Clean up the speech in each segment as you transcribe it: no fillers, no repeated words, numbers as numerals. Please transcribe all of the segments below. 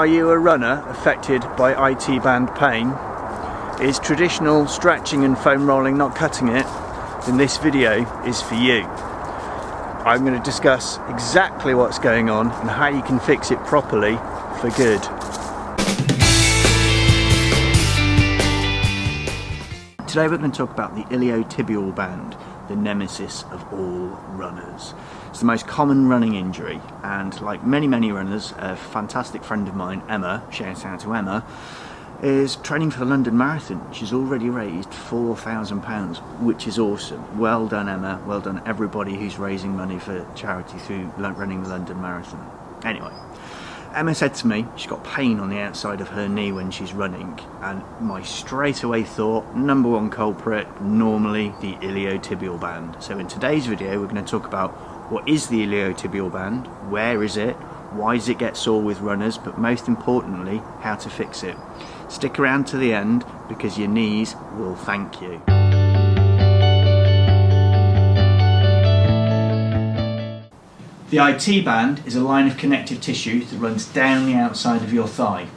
Are you a runner affected by IT band pain? Is traditional stretching and foam rolling not cutting it? Then this video is for you. I'm going to discuss exactly what's going on and how you can fix it properly for good. Today we're going to talk about the iliotibial band, the nemesis of all runners. It's the most common running injury, and like many runners, a fantastic friend of mine, Emma, shout out to Emma, is training for the London Marathon. She's already raised £4,000, which is awesome. Well done, Emma. Well done everybody who's raising money for charity through running the London Marathon. Anyway, Emma said to me she's got pain on the outside of her knee when she's running, and my straight away thought, number one culprit, normally the iliotibial band. So in today's video we're going to talk about what is the iliotibial band, where is it, why does it get sore with runners, but most importantly, how to fix it. Stick around to the end because your knees will thank you. The IT band is a line of connective tissue that runs down the outside of your thigh.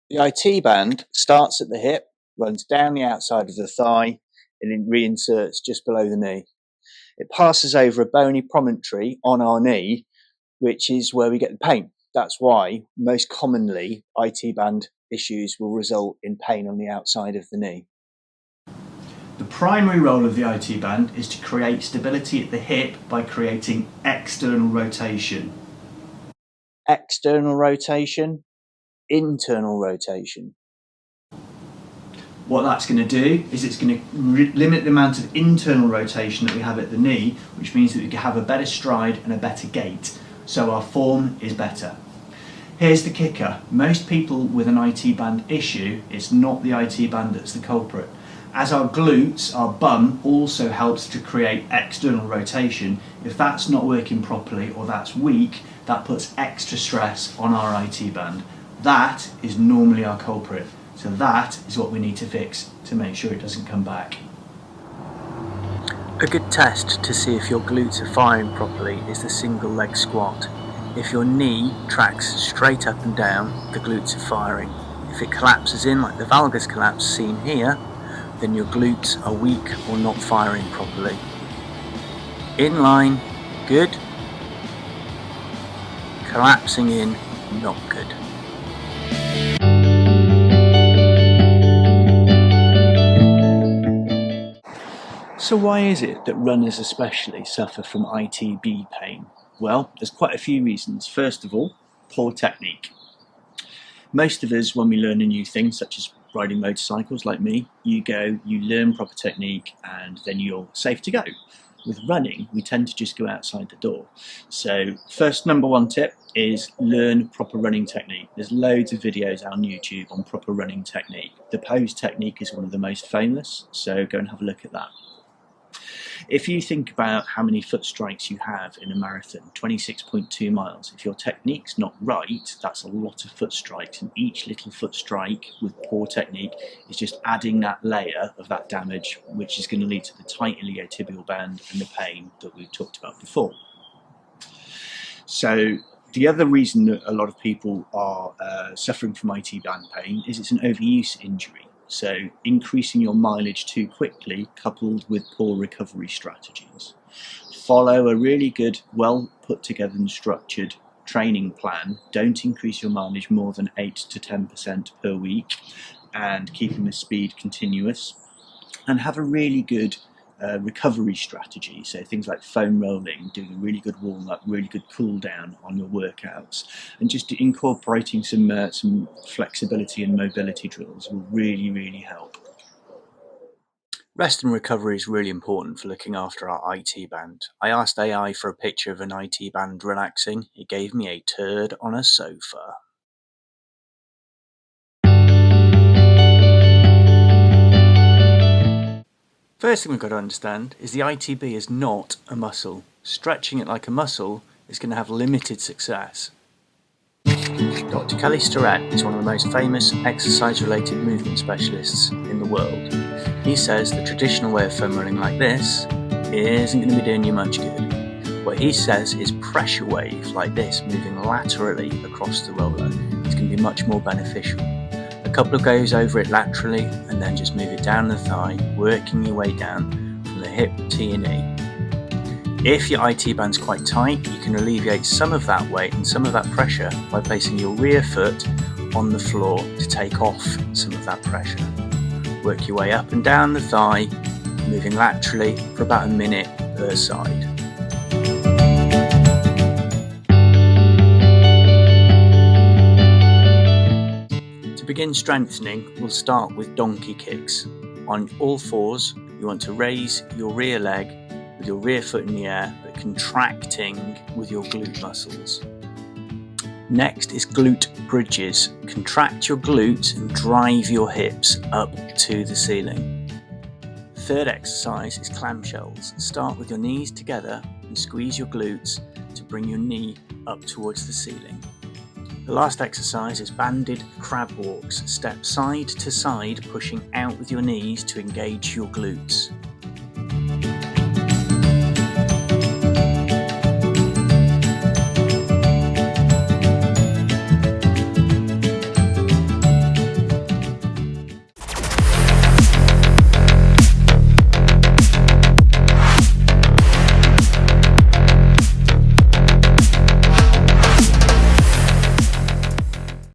The IT band starts at the hip, runs down the outside of the thigh, and it reinserts just below the knee. It passes over a bony promontory on our knee, which is where we get the pain. That's why most commonly IT band issues will result in pain on the outside of the knee. The primary role of the IT band is to create stability at the hip by creating external rotation. External rotation, internal rotation. What that's going to do is it's going to limit the amount of internal rotation that we have at the knee, which means that we can have a better stride and a better gait, so our form is better. Here's the kicker: most people with an IT band issue, it's not the IT band that's the culprit. As our glutes, our bum, also helps to create external rotation, if that's not working properly or that's weak, that puts extra stress on our IT band. That is normally our culprit. So that is what we need to fix to make sure it doesn't come back. A good test to see if your glutes are firing properly is the single leg squat. If your knee tracks straight up and down, the glutes are firing. If it collapses in like the valgus collapse seen here, then your glutes are weak or not firing properly. In line, good. Collapsing in, not good. So why is it that runners especially suffer from ITB pain? Well, there's quite a few reasons. First of all, poor technique. Most of us, when we learn a new thing, such as riding motorcycles like me, you learn proper technique and then you're safe to go. With running, we tend to just go outside the door. So first, number one tip is learn proper running technique. There's loads of videos on YouTube on proper running technique. The pose technique is one of the most famous, so go and have a look at that. If you think about how many foot strikes you have in a marathon, 26.2 miles, if your technique's not right, that's a lot of foot strikes, and each little foot strike with poor technique is just adding that layer of that damage, which is going to lead to the tight iliotibial band and the pain that we've talked about before. So the other reason that a lot of people are suffering from IT band pain is it's an overuse injury. So increasing your mileage too quickly, coupled with poor recovery strategies. Follow a really good, well put together and structured training plan. Don't increase your mileage more than 8 to 10% per week, and keeping the speed continuous. And have a really good recovery strategy, so things like foam rolling, doing a really good warm up, really good cool down on your workouts, and just incorporating some flexibility and mobility drills will really help. Rest and recovery is really important for looking after our IT band. I asked AI for a picture of an IT band relaxing. It gave me a turd on a sofa. First thing we've got to understand is the ITB is not a muscle. Stretching it like a muscle is going to have limited success. Dr. Kelly Starrett is one of the most famous exercise-related movement specialists in the world. He says the traditional way of foam rolling like this isn't going to be doing you much good. What he says is pressure waves like this moving laterally across the roller is going to be much more beneficial. A couple of goes over it laterally and then just move it down the thigh, working your way down from the hip to your knee. If your IT band's quite tight, you can alleviate some of that weight and some of that pressure by placing your rear foot on the floor to take off some of that pressure. Work your way up and down the thigh, moving laterally for about a minute per side. To begin strengthening, we'll start with donkey kicks. On all fours, you want to raise your rear leg with your rear foot in the air, but contracting with your glute muscles. Next is glute bridges. Contract your glutes and drive your hips up to the ceiling. Third exercise is clamshells. Start with your knees together and squeeze your glutes to bring your knee up towards the ceiling. The last exercise is banded crab walks. Step side to side, pushing out with your knees to engage your glutes.